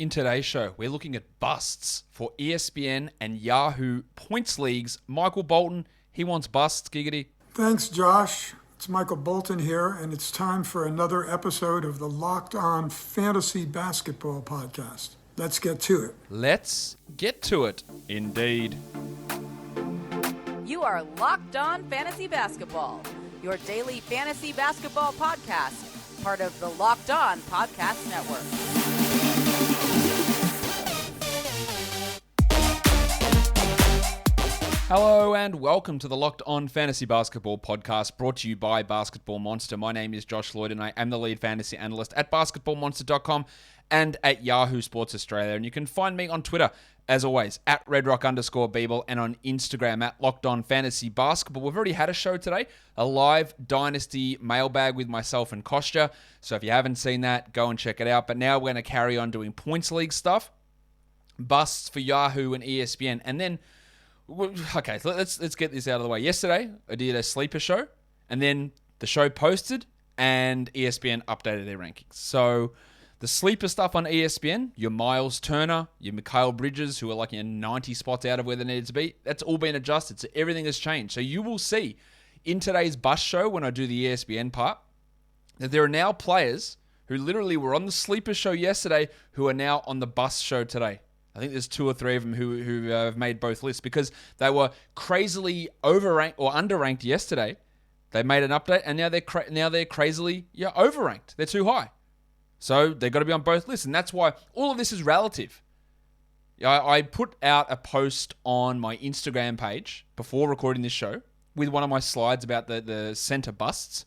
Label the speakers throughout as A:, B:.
A: In today's show, we're looking at busts for ESPN and Yahoo points leagues. Michael Bolton, he wants busts, Giggity.
B: Thanks, Josh. It's Michael Bolton here, and it's time for another episode of the Locked On Fantasy Basketball Podcast. Let's get to it.
A: Let's get to it, indeed.
C: You are Locked On Fantasy Basketball, your daily fantasy basketball podcast, part of the Locked On Podcast Network.
A: Hello and welcome to the Locked On Fantasy Basketball Podcast, brought to you by Basketball Monster. My name is Josh Lloyd and I am the lead fantasy analyst at basketballmonster.com and at Yahoo Sports Australia. And you can find me on Twitter, as always, at redrock_Beeble and on Instagram at Locked On Fantasy Basketball. We've already had a show today, a live Dynasty mailbag with myself and Kostya. So if you haven't seen that, go and check it out. But now we're going to carry on doing points league stuff, busts for Yahoo and ESPN, and then okay, so let's get this out of the way. Yesterday, I did a sleeper show, and then the show posted, and ESPN updated their rankings. So the sleeper stuff on ESPN, your Miles Turner, your Mikal Bridges, who are like 90 spots out of where they needed to be, that's all been adjusted. So everything has changed. So you will see in today's bus show, when I do the ESPN part, that there are now players who literally were on the sleeper show yesterday who are now on the bus show today. I think there's 2 or 3 of them who have made both lists because they were crazily overranked or underranked yesterday. They made an update and now they're crazily overranked. They're too high, so they've got to be on both lists, and that's why all of this is relative. I put out a post on my Instagram page before recording this show with one of my slides about the center busts,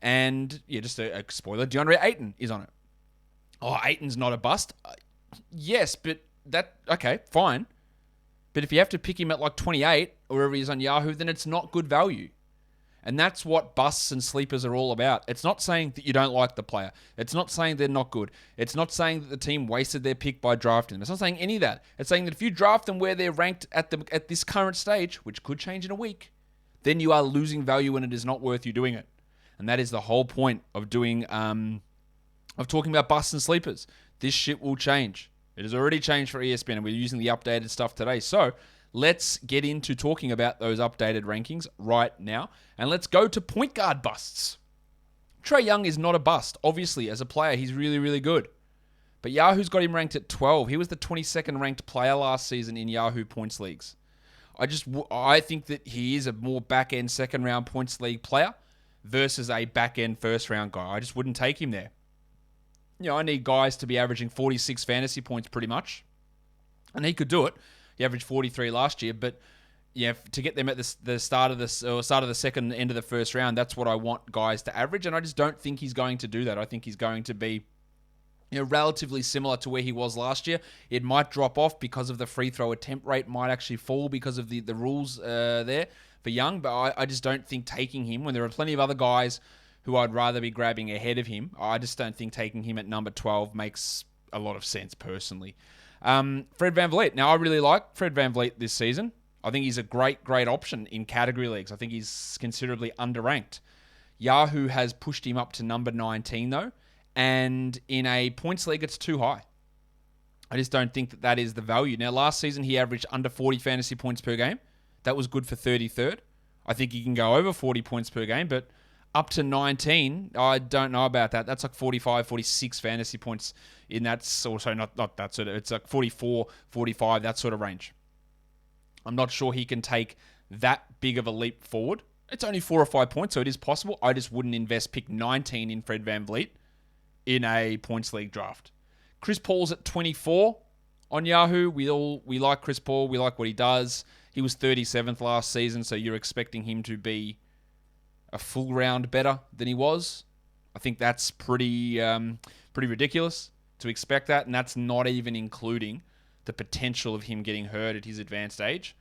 A: and just a spoiler: DeAndre Ayton is on it. Oh, Ayton's not a bust. Yes, but okay, fine. But if you have to pick him at like 28 or wherever he is on Yahoo, then it's not good value. And that's what busts and sleepers are all about. It's not saying that you don't like the player. It's not saying they're not good. It's not saying that the team wasted their pick by drafting them. It's not saying any of that. It's saying that if you draft them where they're ranked at this current stage, which could change in a week, then you are losing value and it is not worth you doing it. And that is the whole point of doing of talking about busts and sleepers. This shit will change. It has already changed for ESPN, and we're using the updated stuff today. So let's get into talking about those updated rankings right now. And let's go to point guard busts. Trae Young is not a bust. Obviously, as a player, he's really, really good. But Yahoo's got him ranked at 12. He was the 22nd ranked player last season in Yahoo points leagues. I think that he is a more back-end second-round points league player versus a back-end first-round guy. I just wouldn't take him there. I need guys to be averaging 46 fantasy points pretty much. And he could do it. He averaged 43 last year, but to get them at the start of the second, end of the first round, that's what I want guys to average. And I just don't think he's going to do that. I think he's going to be relatively similar to where he was last year. It might drop off because of the free throw attempt rate might actually fall because of the rules there for Young. But I just don't think taking him when there are plenty of other guys who I'd rather be grabbing ahead of him. I just don't think taking him at number 12 makes a lot of sense personally. Fred VanVleet. Now, I really like Fred VanVleet this season. I think he's a great option in category leagues. I think he's considerably underranked. Yahoo has pushed him up to number 19, though, and in a points league, it's too high. I just don't think that is the value. Now, last season, he averaged under 40 fantasy points per game. That was good for 33rd. I think he can go over 40 points per game, but up to 19, I don't know about that. That's like 45, 46 fantasy points in that. Also, not that sort of, it's like 44, 45, that sort of range. I'm not sure he can take that big of a leap forward. It's only 4 or 5 points, so it is possible. I just wouldn't invest pick 19 in Fred VanVleet in a points league draft. Chris Paul's at 24 on Yahoo. We like Chris Paul. We like what he does. He was 37th last season, so you're expecting him to be a full round better than he was. I think that's pretty ridiculous to expect that, and that's not even including the potential of him getting hurt at his advanced age.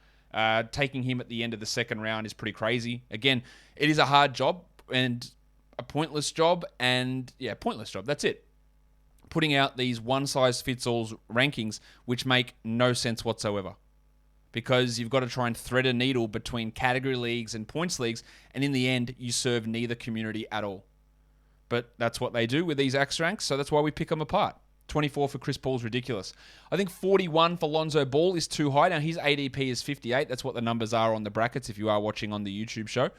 A: Taking him at the end of the second round is pretty crazy. Again, it is a hard job and a pointless job, pointless job. That's it. Putting out these one-size-fits-all rankings, which make no sense whatsoever. Because you've got to try and thread a needle between category leagues and points leagues, and in the end, you serve neither community at all. But that's what they do with these X ranks, so that's why we pick them apart. 24 for Chris Paul's ridiculous. I think 41 for Lonzo Ball is too high. Now, his ADP is 58. That's what the numbers are on the brackets if you are watching on the YouTube show.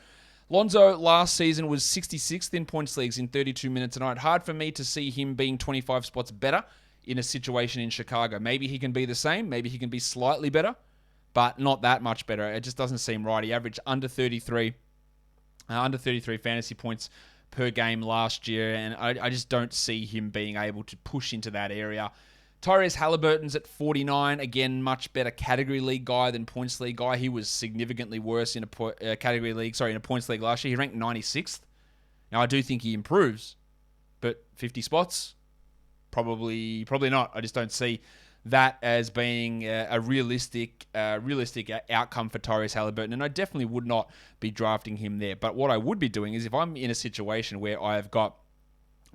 A: Lonzo last season was 66th in points leagues in 32 minutes a night. Hard for me to see him being 25 spots better in a situation in Chicago. Maybe he can be the same. Maybe he can be slightly better, but not that much better. It just doesn't seem right. He averaged under 33 fantasy points per game last year, and I just don't see him being able to push into that area. Tyrese Halliburton's at 49. Again, much better category league guy than points league guy. He was significantly worse in a in a points league last year. He ranked 96th. Now, I do think he improves, but 50 spots? Probably not. I just don't see that as being a realistic outcome for Tyrese Halliburton, and I definitely would not be drafting him there. But what I would be doing is if I'm in a situation where I have got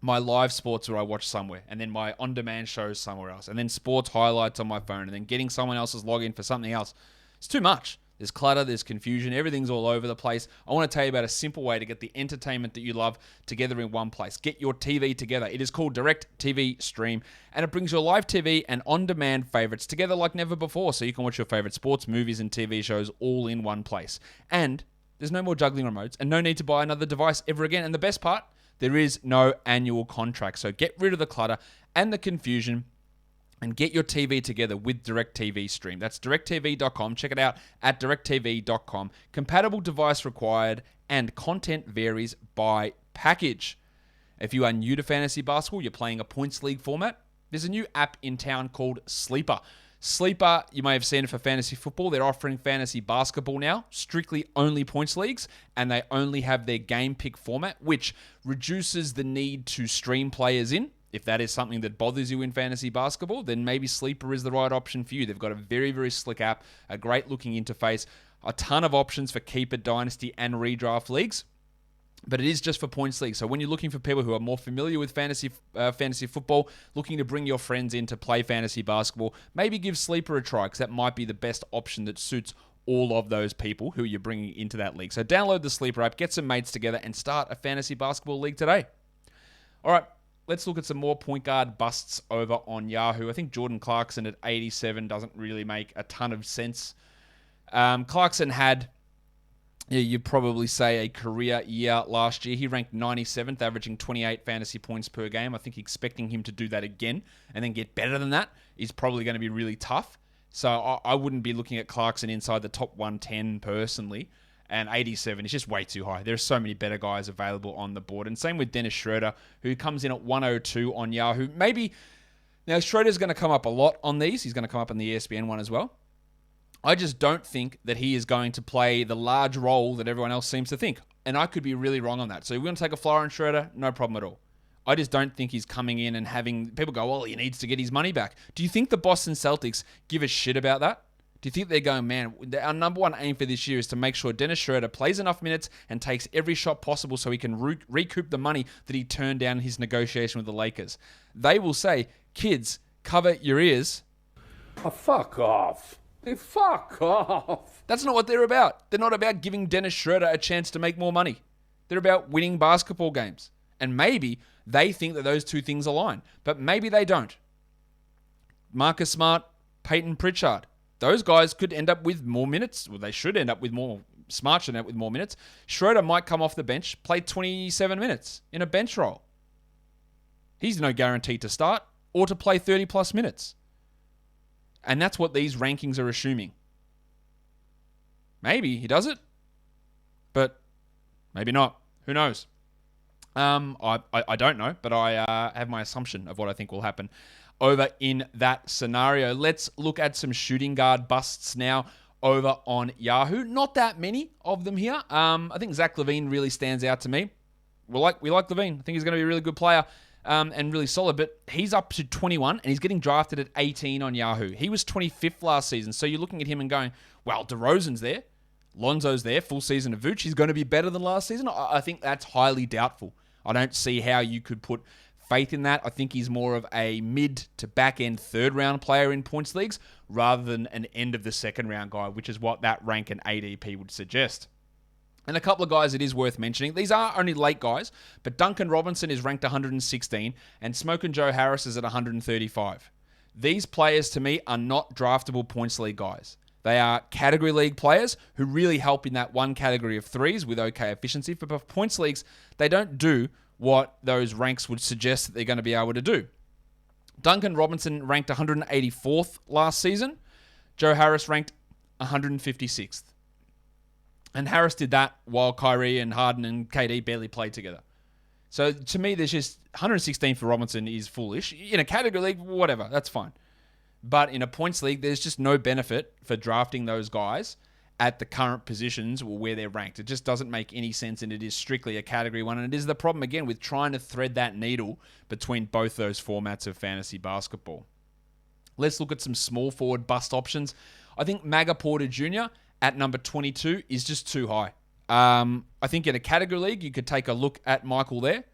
A: my live sports where I watch somewhere, and then my on-demand shows somewhere else, and then sports highlights on my phone, and then getting someone else's login for something else, it's too much. There's clutter, there's confusion, everything's all over the place. I want to tell you about a simple way to get the entertainment that you love together in one place. Get your TV together. It is called Direct TV Stream, and it brings your live TV and on-demand favorites together like never before, so you can watch your favorite sports, movies, and TV shows all in one place. And there's no more juggling remotes, and no need to buy another device ever again. And the best part, there is no annual contract. So get rid of the clutter and the confusion and get your TV together with DirecTV Stream. That's directtv.com. Check it out at directtv.com. Compatible device required, and content varies by package. If you are new to fantasy basketball, you're playing a points league format, there's a new app in town called Sleeper. Sleeper, you may have seen it for fantasy football. They're offering fantasy basketball now, strictly only points leagues, and they only have their game pick format, which reduces the need to stream players in. If that is something that bothers you in fantasy basketball, then maybe Sleeper is the right option for you. They've got a very, very slick app, a great looking interface, a ton of options for keeper, dynasty, and redraft leagues. But it is just for points league. So when you're looking for people who are more familiar with fantasy football, looking to bring your friends in to play fantasy basketball, maybe give Sleeper a try, because that might be the best option that suits all of those people who you're bringing into that league. So download the Sleeper app, get some mates together, and start a fantasy basketball league today. All right, let's look at some more point guard busts over on Yahoo. I think Jordan Clarkson at 87 doesn't really make a ton of sense. Clarkson had, you'd probably say, a career year last year. He ranked 97th, averaging 28 fantasy points per game. I think expecting him to do that again and then get better than that is probably going to be really tough. So I wouldn't be looking at Clarkson inside the top 110 personally. And 87 is just way too high. There's so many better guys available on the board. And same with Dennis Schroeder, who comes in at 102 on Yahoo. Now Schroeder's going to come up a lot on these. He's going to come up on the ESPN one as well. I just don't think that he is going to play the large role that everyone else seems to think. And I could be really wrong on that. So we're going to take a flyer on Schroeder, no problem at all. I just don't think he's coming in and having people go, well, he needs to get his money back. Do you think the Boston Celtics give a shit about that? Do you think they're going, man, our number one aim for this year is to make sure Dennis Schroeder plays enough minutes and takes every shot possible so he can recoup the money that he turned down in his negotiation with the Lakers? They will say, kids, cover your ears.
D: Oh, fuck off. Fuck off.
A: That's not what they're about. They're not about giving Dennis Schroeder a chance to make more money. They're about winning basketball games. And maybe they think that those two things align, but maybe they don't. Marcus Smart, Peyton Pritchard. Those guys could end up with more minutes. Well, they should end up with more. Smart should end up with more minutes. Schroeder might come off the bench, play 27 minutes in a bench role. He's no guarantee to start or to play 30-plus minutes. And that's what these rankings are assuming. Maybe he does it, but maybe not. Who knows? I don't know, but I have my assumption of what I think will happen over in that scenario. Let's look at some shooting guard busts now over on Yahoo. Not that many of them here. I think Zach LaVine really stands out to me. We like LaVine. I think he's going to be a really good player and really solid, but he's up to 21 and he's getting drafted at 18 on Yahoo. He was 25th last season, so you're looking at him and going, well, DeRozan's there. Lonzo's there, full season of Vooch. He's going to be better than last season. I think that's highly doubtful. I don't see how you could put faith in that. I think he's more of a mid to back end third round player in points leagues rather than an end of the second round guy, which is what that rank and ADP would suggest. And a couple of guys it is worth mentioning. These are only late guys, but Duncan Robinson is ranked 116 and Smokin' Joe Harris is at 135. These players, to me, are not draftable points league guys. They are category league players who really help in that one category of threes with okay efficiency. For points leagues, they don't do what those ranks would suggest that they're going to be able to do. Duncan Robinson ranked 184th last season. Joe Harris ranked 156th. And Harris did that while Kyrie and Harden and KD barely played together. So to me, there's just 116 for Robinson is foolish. In a category league, whatever, that's fine. But in a points league, there's just no benefit for drafting those guys at the current positions or where they're ranked. It just doesn't make any sense, and it is strictly a category one. And it is the problem, again, with trying to thread that needle between both those formats of fantasy basketball. Let's look at some small forward bust options. I think Maga Porter Jr. at number 22 is just too high. I think in a category league, you could take a look at Michael there,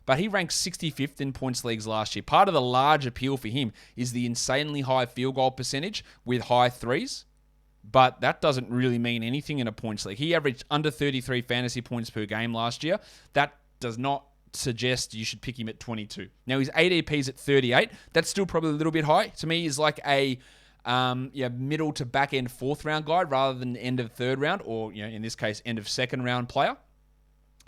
A: but he ranked 65th in points leagues last year. Part of the large appeal for him is the insanely high field goal percentage with high threes, but that doesn't really mean anything in a points league. He averaged under 33 fantasy points per game last year. That does not suggest you should pick him at 22. Now, his ADP's at 38. That's still probably a little bit high. To me, he's like a middle to back end fourth round guy rather than end of third round, or in this case, end of second round player.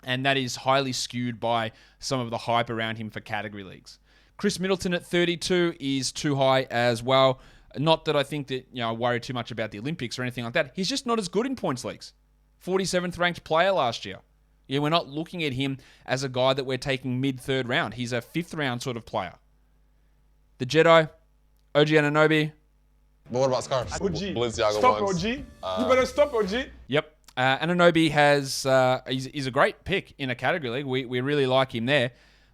A: And that is highly skewed by some of the hype around him for category leagues. Chris Middleton at 32 is too high as well. Not that I think that I worry too much about the Olympics or anything like that. He's just not as good in points leagues. 47th ranked player last year. Yeah, we're not looking at him as a guy that we're taking mid-third round. He's a fifth round sort of player. The Jedi, OG Anunoby.
E: But what about scarves?
F: OG.
E: Balenciaga
F: Stop,
E: ones.
F: OG. You better stop, OG.
A: Yep. Anunoby has he's a great pick in a category league. We really like him there.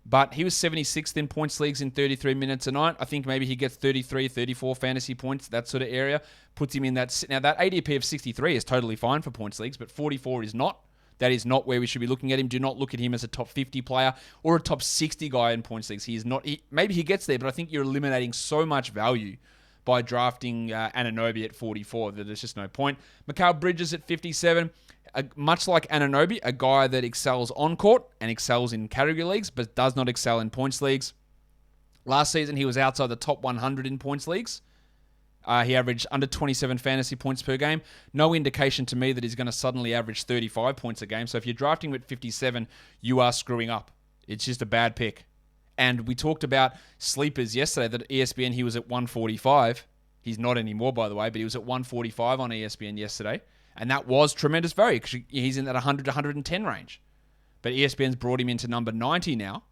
A: But he was 76th in points leagues in 33 minutes a night. I think maybe he gets 33, 34 fantasy points, that sort of area. Puts him in that. Now, that ADP of 63 is totally fine for points leagues, but 44 is not. That is not where we should be looking at him. Do not look at him as a top 50 player or a top 60 guy in points leagues. He is not. Maybe he gets there, but I think you're eliminating so much value by drafting Anunoby at 44 that there's just no point. Mikal Bridges at 57. Much like Anunoby, a guy that excels on court and excels in category leagues, but does not excel in points leagues. Last season, he was outside the top 100 in points leagues. He averaged under 27 fantasy points per game. No indication to me that he's going to suddenly average 35 points a game. So if you're drafting him at 57, you are screwing up. It's just a bad pick. And we talked about sleepers yesterday that at ESPN he was at 145. He's not anymore, by the way, but he was at 145 on ESPN yesterday. And that was tremendous value because he's in that 100 to 110 range. But ESPN's brought him into number 90 now,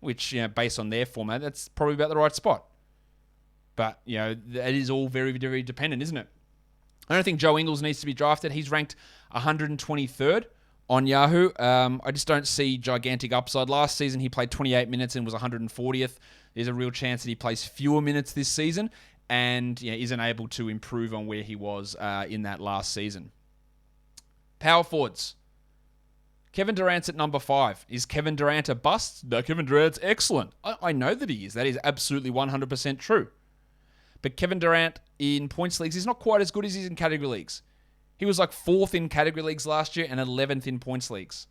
A: which, based on their format, that's probably about the right spot. But, it is all very, very dependent, isn't it? I don't think Joe Ingles needs to be drafted. He's ranked 123rd on Yahoo. I just don't see gigantic upside. Last season, he played 28 minutes and was 140th. There's a real chance that he plays fewer minutes this season and isn't able to improve on where he was in that last season. Power forwards. Kevin Durant's at number 5. Is Kevin Durant a bust? No, Kevin Durant's excellent. I know that he is. That is absolutely 100% true. But Kevin Durant in points leagues is not quite as good as he's in category leagues. He was like 4th in category leagues last year and 11th in points leagues.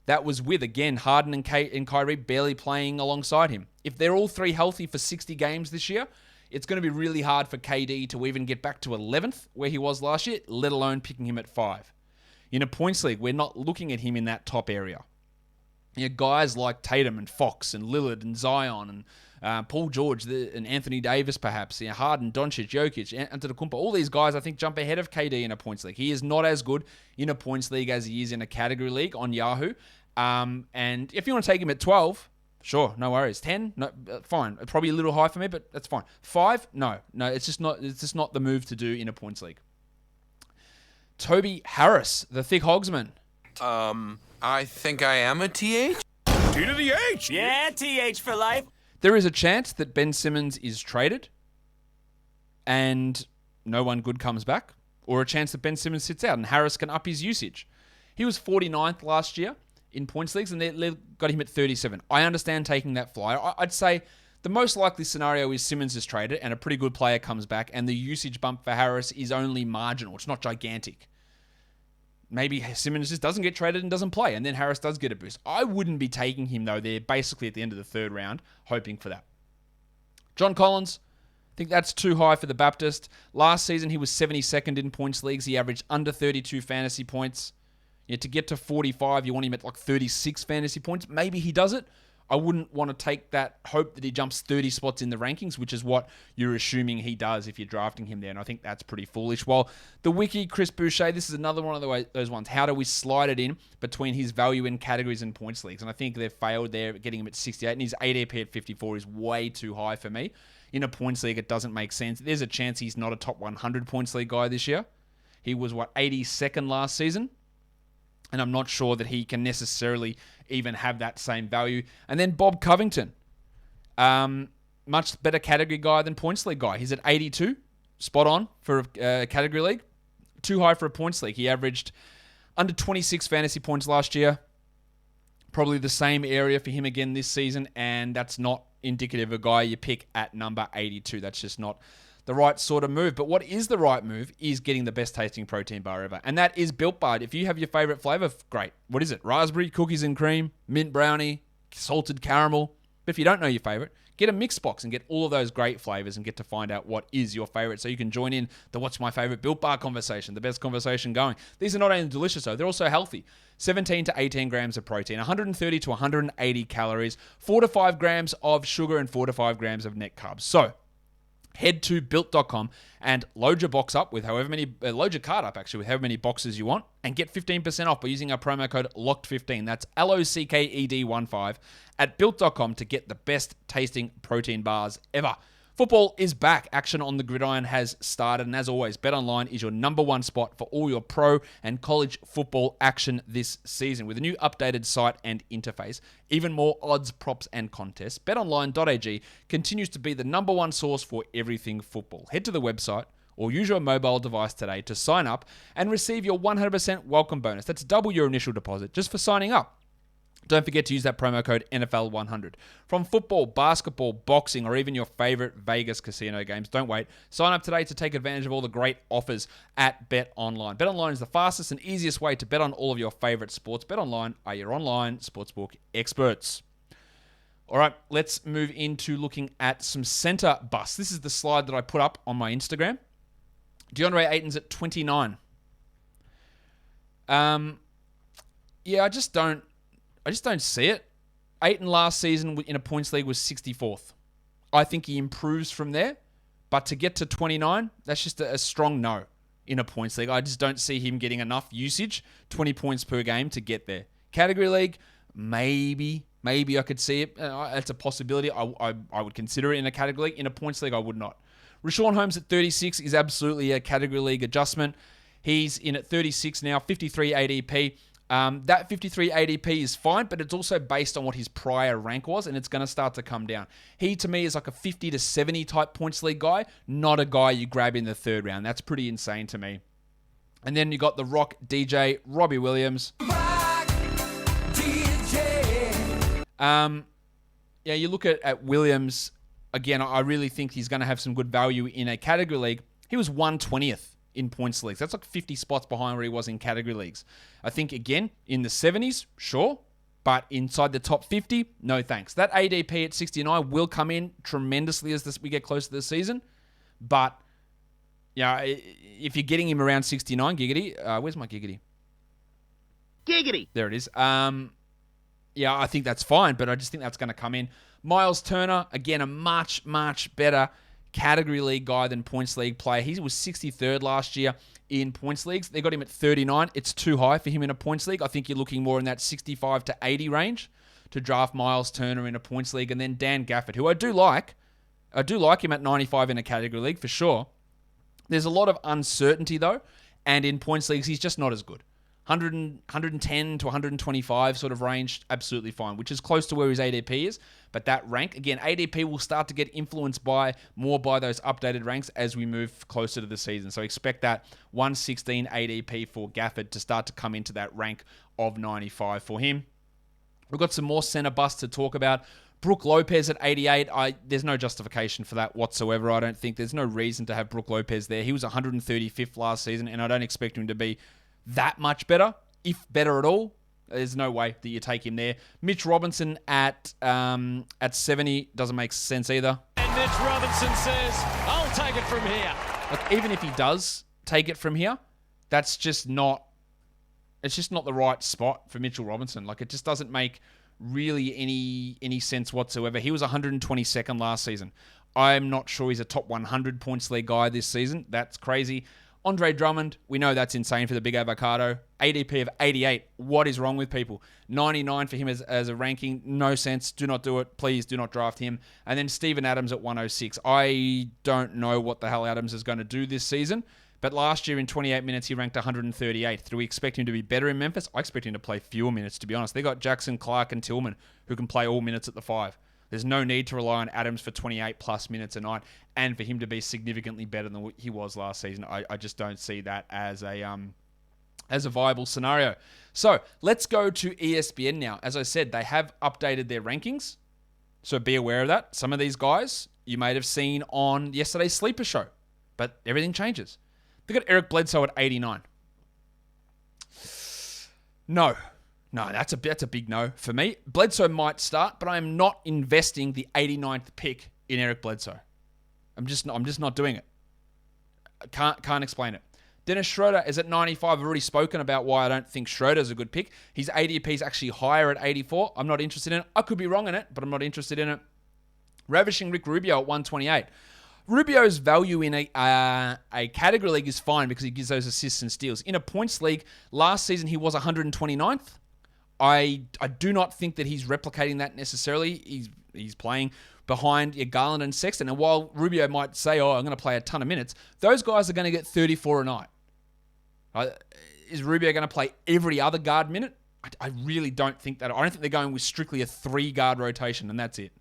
A: That was with, again, Harden and Kyrie barely playing alongside him. If they're all three healthy for 60 games this year, it's going to be really hard for KD to even get back to 11th, where he was last year, let alone picking him at 5. In a points league, we're not looking at him in that top area. Guys like Tatum and Fox and Lillard and Zion and Paul George and Anthony Davis, perhaps. Harden, Doncic, Jokic, Antetokounmpo. All these guys, I think, jump ahead of KD in a points league. He is not as good in a points league as he is in a category league on Yahoo. And if you want to take him at 12... sure, no worries. 10, no, fine. Probably a little high for me, but that's fine. 5, no, it's just not the move to do in a points league. Toby Harris, the thick hogsman.
G: I think I am a TH.
F: T to the H.
H: Yeah, TH for life.
A: There is a chance that Ben Simmons is traded and no one good comes back, or a chance that Ben Simmons sits out and Harris can up his usage. He was 49th last year in points leagues, and they got him at 37. I understand taking that flyer. I'd say the most likely scenario is Simmons is traded and a pretty good player comes back, and the usage bump for Harris is only marginal. It's not gigantic. maybe Simmons just doesn't get traded and doesn't play, and then Harris does get a boost. I wouldn't be taking him, though. They're basically at the end of the third round, hoping for that. John Collins, I think that's too high for the Baptist. Last season, he was 72nd in points leagues. He averaged under 32 fantasy points. To get to 45, you want him at like 36 fantasy points. Maybe he does it. I wouldn't want to take that hope that he jumps 30 spots in the rankings, which is what you're assuming he does if you're drafting him there. And I think that's pretty foolish. While the wiki, Chris Boucher, this is another one of those ones. How do we slide it in between his value in categories and points leagues? And I think they've failed there, getting him at 68. And his ADP at 54 is way too high for me. In a points league, it doesn't make sense. There's a chance he's not a top 100 points league guy this year. He was, 82nd last season? And I'm not sure that he can necessarily even have that same value. And then Bob Covington. Much better category guy than points league guy. He's at 82. Spot on for a category league. Too high for a points league. He averaged under 26 fantasy points last year. Probably the same area for him again this season. And that's not indicative of a guy you pick at number 82. That's just not the right sort of move. But what is the right move is getting the best tasting protein bar ever. And that is Built Bar. If you have your favorite flavor, great. What is it? Raspberry, cookies and cream, mint brownie, salted caramel. But if you don't know your favorite, get a mix box and get all of those great flavors and get to find out what is your favorite. So you can join in the What's My Favorite Built Bar conversation, the best conversation going. These are not only delicious though, they're also healthy. 17 to 18 grams of protein, 130 to 180 calories, 4 to 5 grams of sugar, and 4 to 5 grams of net carbs. So head to built.com and load your box up with load your cart up actually with however many boxes you want and get 15% off by using our promo code LOCKED15. That's LOCKED15 at built.com to get the best tasting protein bars ever. Football is back. Action on the gridiron has started. And as always, BetOnline is your number one spot for all your pro and college football action this season. With a new updated site and interface, even more odds, props, and contests, betonline.ag continues to be the number one source for everything football. Head to the website or use your mobile device today to sign up and receive your 100% welcome bonus. That's double your initial deposit just for signing up. Don't forget to use that promo code NFL100. From football, basketball, boxing, or even your favorite Vegas casino games, don't wait. Sign up today to take advantage of all the great offers at BetOnline. BetOnline is the fastest and easiest way to bet on all of your favorite sports. BetOnline are your online sportsbook experts. All right, let's move into looking at some center busts. This is the slide that I put up on my Instagram. DeAndre Ayton's at 29. I just don't see it. Ayton last season in a points league was 64th. I think he improves from there, but to get to 29, that's just a strong no in a points league. I just don't see him getting enough usage, 20 points per game to get there. Category league, maybe I could see it. It's a possibility. I would consider it in a category league. In a points league, I would not. Rashawn Holmes at 36 is absolutely a category league adjustment. He's in at 36 now, 53 ADP. That 53 ADP is fine, but it's also based on what his prior rank was, and it's going to start to come down. He, to me, is like a 50 to 70 type points league guy, not a guy you grab in the third round. That's pretty insane to me. And then you got the Rock DJ, Robbie Williams. Rock DJ. You look at Williams, again, I really think he's going to have some good value in a category league. He was 120th. In points leagues. That's like 50 spots behind where he was in category leagues. I think, again, in the 70s, sure. But inside the top 50, no thanks. That ADP at 69 will come in tremendously as we get close to the season. But, if you're getting him around 69, giggity. Where's my giggity?
E: Giggity.
A: There it is. I think that's fine, but I just think that's going to come in. Miles Turner, again, a much, much better category league guy than points league player. He was 63rd last year in points leagues. They got him at 39. It's too high for him in a points league. I think you're looking more in that 65 to 80 range to draft Miles Turner in a points league. And then Dan Gafford, who I do like him at 95 in a category league for sure. There's a lot of uncertainty though, and in points leagues, he's just not as good. 110 to 125 sort of range, absolutely fine, which is close to where his ADP is. But that rank, again, ADP will start to get influenced more by those updated ranks as we move closer to the season. So expect that 116 ADP for Gafford to start to come into that rank of 95 for him. We've got some more center busts to talk about. Brook Lopez at 88, there's no justification for that whatsoever. I don't think there's no reason to have Brook Lopez there. He was 135th last season, and I don't expect him to be that much better, if better at all, there's no way that you take him there. Mitch Robinson at 70 doesn't make sense either.
H: And Mitch Robinson says, I'll take it from here.
A: Like, even if he does take it from here, that's just not... It's just not the right spot for Mitchell Robinson. Like, it just doesn't make really any sense whatsoever. He was 122nd last season. I'm not sure he's a top 100 points league guy this season. That's crazy. Andre Drummond, we know that's insane for the big avocado. ADP of 88. What is wrong with people? 99 for him as a ranking. No sense. Do not do it. Please do not draft him. And then Steven Adams at 106. I don't know what the hell Adams is going to do this season. But last year in 28 minutes, he ranked 138th. Do we expect him to be better in Memphis? I expect him to play fewer minutes, to be honest. They got Jackson, Clark, and Tillman, who can play all minutes at the 5. There's no need to rely on Adams for 28-plus minutes a night and for him to be significantly better than what he was last season. I just don't see that as a viable scenario. So let's go to ESPN now. As I said, they have updated their rankings, so be aware of that. Some of these guys you may have seen on yesterday's Sleeper Show, but everything changes. They got Eric Bledsoe at 89. No, that's a big no for me. Bledsoe might start, but I am not investing the 89th pick in Eric Bledsoe. I'm just not doing it. I can't explain it. Dennis Schroeder is at 95. I've already spoken about why I don't think Schroeder's a good pick. His ADP is actually higher at 84. I'm not interested in it. I could be wrong in it, but I'm not interested in it. Ravishing Rick Rubio at 128. Rubio's value in a category league is fine because he gives those assists and steals. In a points league, last season he was 129th. I do not think that he's replicating that necessarily. He's playing behind Garland and Sexton. And while Rubio might say, I'm going to play a ton of minutes, those guys are going to get 34 a night. Is Rubio going to play every other guard minute? I really don't think that. I don't think they're going with strictly a 3-guard rotation, and that's it.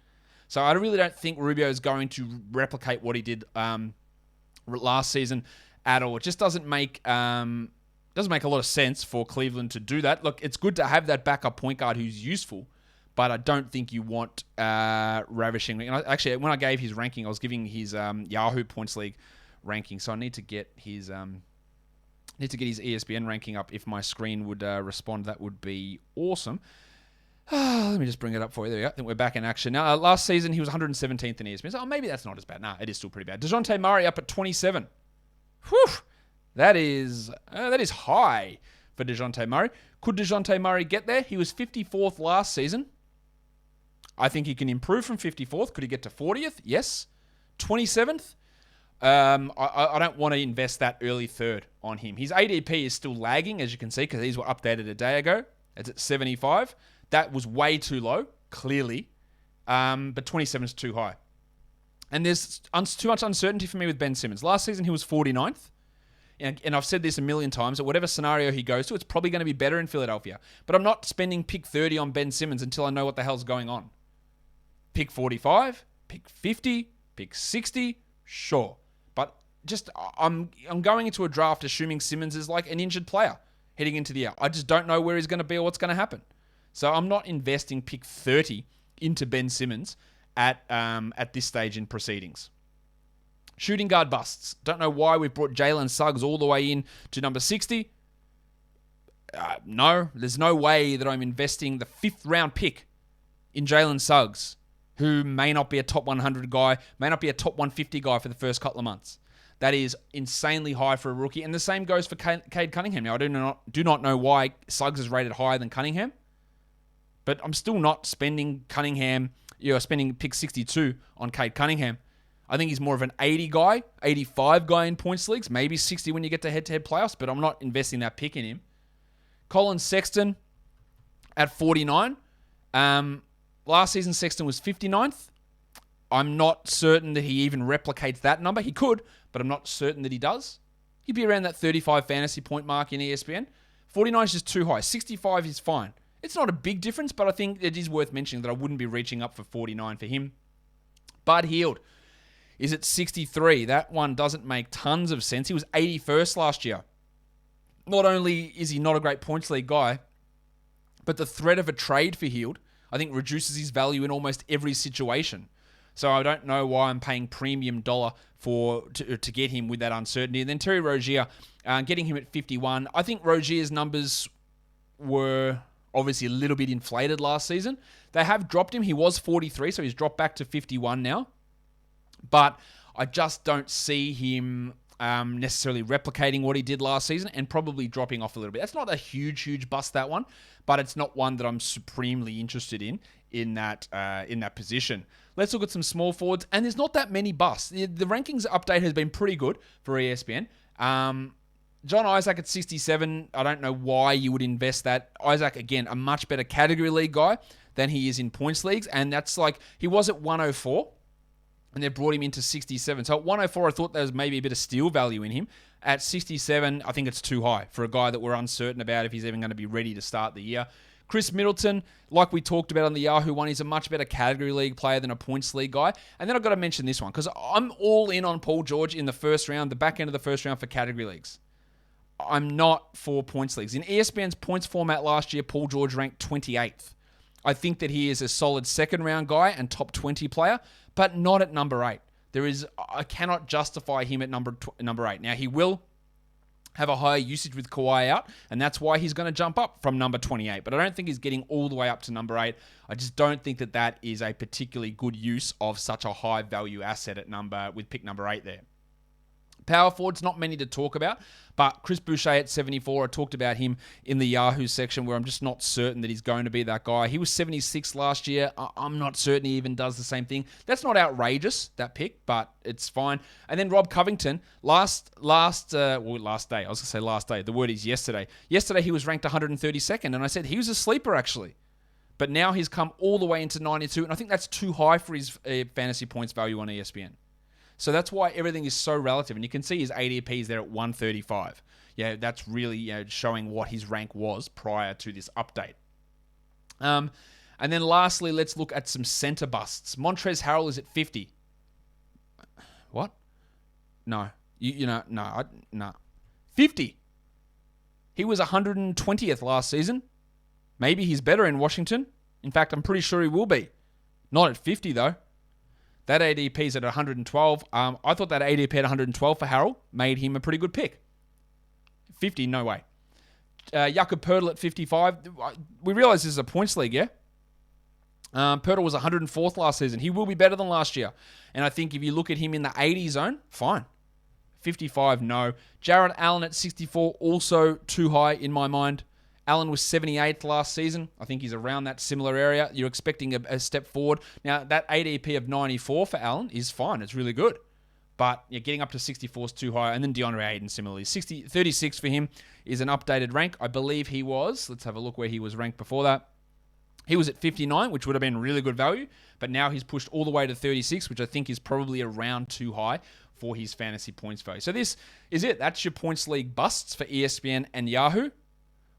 A: So I really don't think Rubio is going to replicate what he did last season at all. It just doesn't make a lot of sense for Cleveland to do that. Look, it's good to have that backup point guard who's useful, but I don't think you want Ravishing. And actually, when I gave his ranking, I was giving his Yahoo Points League ranking, so I need to get his ESPN ranking up. If my screen would respond, that would be awesome. Let me just bring it up for you. There we go. I think we're back in action now. Last season, he was 117th in ESPN. So maybe that's not as bad. Nah, it is still pretty bad. DeJounte Murray up at 27. Whew. That is high for DeJounte Murray. Could DeJounte Murray get there? He was 54th last season. I think he can improve from 54th. Could he get to 40th? Yes. 27th? I don't want to invest that early third on him. His ADP is still lagging, as you can see, because these were updated a day ago. It's at 75. That was way too low, clearly. But 27 is too high. And there's too much uncertainty for me with Ben Simmons. Last season, he was 49th. And I've said this a million times, that whatever scenario he goes to, it's probably going to be better in Philadelphia. But I'm not spending pick 30 on Ben Simmons until I know what the hell's going on. Pick 45, pick 50, pick 60, sure. But just, I'm going into a draft assuming Simmons is like an injured player heading into the year. I just don't know where he's going to be or what's going to happen. So I'm not investing pick 30 into Ben Simmons at this stage in proceedings. Shooting guard busts. Don't know why we've brought Jalen Suggs all the way in to number 60. No, there's no way that I'm investing the 5th round pick in Jalen Suggs, who may not be a top 100 guy, may not be a top 150 guy for the first couple of months. That is insanely high for a rookie. And the same goes for Cade Cunningham. Now, I do not know why Suggs is rated higher than Cunningham, but I'm still not spending spending pick 62 on Cade Cunningham. I think he's more of an 80 guy, 85 guy in points leagues, maybe 60 when you get to head-to-head playoffs, but I'm not investing that pick in him. Colin Sexton at 49. Last season, Sexton was 59th. I'm not certain that he even replicates that number. He could, but I'm not certain that he does. He'd be around that 35 fantasy point mark in ESPN. 49 is just too high. 65 is fine. It's not a big difference, but I think it is worth mentioning that I wouldn't be reaching up for 49 for him. Bud Hield is at 63. That one doesn't make tons of sense. He was 81st last year. Not only is he not a great points league guy, but the threat of a trade for Hield, I think, reduces his value in almost every situation. So I don't know why I'm paying premium dollar to get him with that uncertainty. And then Terry Rozier, getting him at 51. I think Rozier's numbers were obviously a little bit inflated last season. They have dropped him. He was 43, so he's dropped back to 51 now. But I just don't see him necessarily replicating what he did last season and probably dropping off a little bit. That's not a huge bust, that one, but it's not one that I'm supremely interested in that position. Let's look at some small forwards, and there's not that many busts. The rankings update has been pretty good for ESPN. John Isaac at 67, I don't know why you would invest that. Isaac, again, a much better category league guy than he is in points leagues, and that's like, he was at 104, and they brought him into 67. So at 104, I thought there was maybe a bit of steal value in him. At 67, I think it's too high for a guy that we're uncertain about if he's even going to be ready to start the year. Chris Middleton, like we talked about on the Yahoo one, he's a much better category league player than a points league guy. And then I've got to mention this one, because I'm all in on Paul George in the first round, the back end of the first round for category leagues. I'm not for points leagues. In ESPN's points format last year, Paul George ranked 28th. I think that he is a solid second round guy and top 20 player, but not at number 8. I cannot justify him at number 8. Now, he will have a higher usage with Kawhi out, and that's why he's going to jump up from number 28. But I don't think he's getting all the way up to number 8. I just don't think that is a particularly good use of such a high value asset with pick number 8 there. Power forwards, not many to talk about, but Chris Boucher at 74, I talked about him in the Yahoo section where I'm just not certain that he's going to be that guy. He was 76 last year. I'm not certain he even does the same thing. That's not outrageous, that pick, but it's fine. And then Rob Covington, last day. I was going to say last day. The word is yesterday. Yesterday he was ranked 132nd, and I said he was a sleeper actually. But now he's come all the way into 92, and I think that's too high for his fantasy points value on ESPN. So that's why everything is so relative. And you can see his ADP is there at 135. Yeah, that's really showing what his rank was prior to this update. And then lastly, let's look at some center busts. Montrezl Harrell is at 50. What? No. No. 50. He was 120th last season. Maybe he's better in Washington. In fact, I'm pretty sure he will be. Not at 50, though. That ADP is at 112. I thought that ADP at 112 for Harrell made him a pretty good pick. 50, no way. Jakob Poeltl at 55. We realize this is a points league, yeah? Poeltl was 104th last season. He will be better than last year. And I think if you look at him in the 80 zone, fine. 55, no. Jarrett Allen at 64, also too high in my mind. Allen was 78th last season. I think he's around that similar area. You're expecting a step forward. Now, that ADP of 94 for Allen is fine. It's really good. But getting up to 64 is too high. And then DeAndre Ayton similarly. 36 for him is an updated rank. I believe he was. Let's have a look where he was ranked before that. He was at 59, which would have been really good value. But now he's pushed all the way to 36, which I think is probably around too high for his fantasy points value. So this is it. That's your points league busts for ESPN and Yahoo.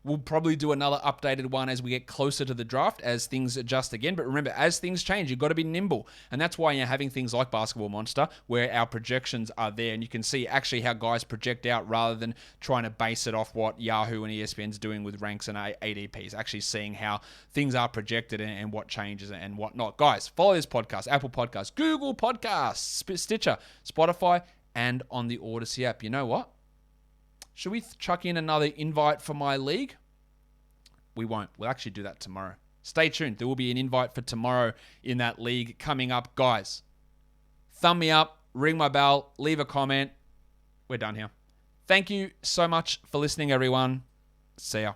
A: We'll probably do another updated one as we get closer to the draft, as things adjust again. But remember, as things change, you've got to be nimble. And that's why you're having things like Basketball Monster, where our projections are there. And you can see actually how guys project out rather than trying to base it off what Yahoo and ESPN's doing with ranks and ADPs. Actually seeing how things are projected and what changes and what not. Guys, follow this podcast, Apple Podcasts, Google Podcasts, Stitcher, Spotify, and on the Odyssey app. You know what? Should we chuck in another invite for my league? We won't. We'll actually do that tomorrow. Stay tuned. There will be an invite for tomorrow in that league coming up. Guys, thumb me up, ring my bell, leave a comment. We're done here. Thank you so much for listening, everyone. See ya.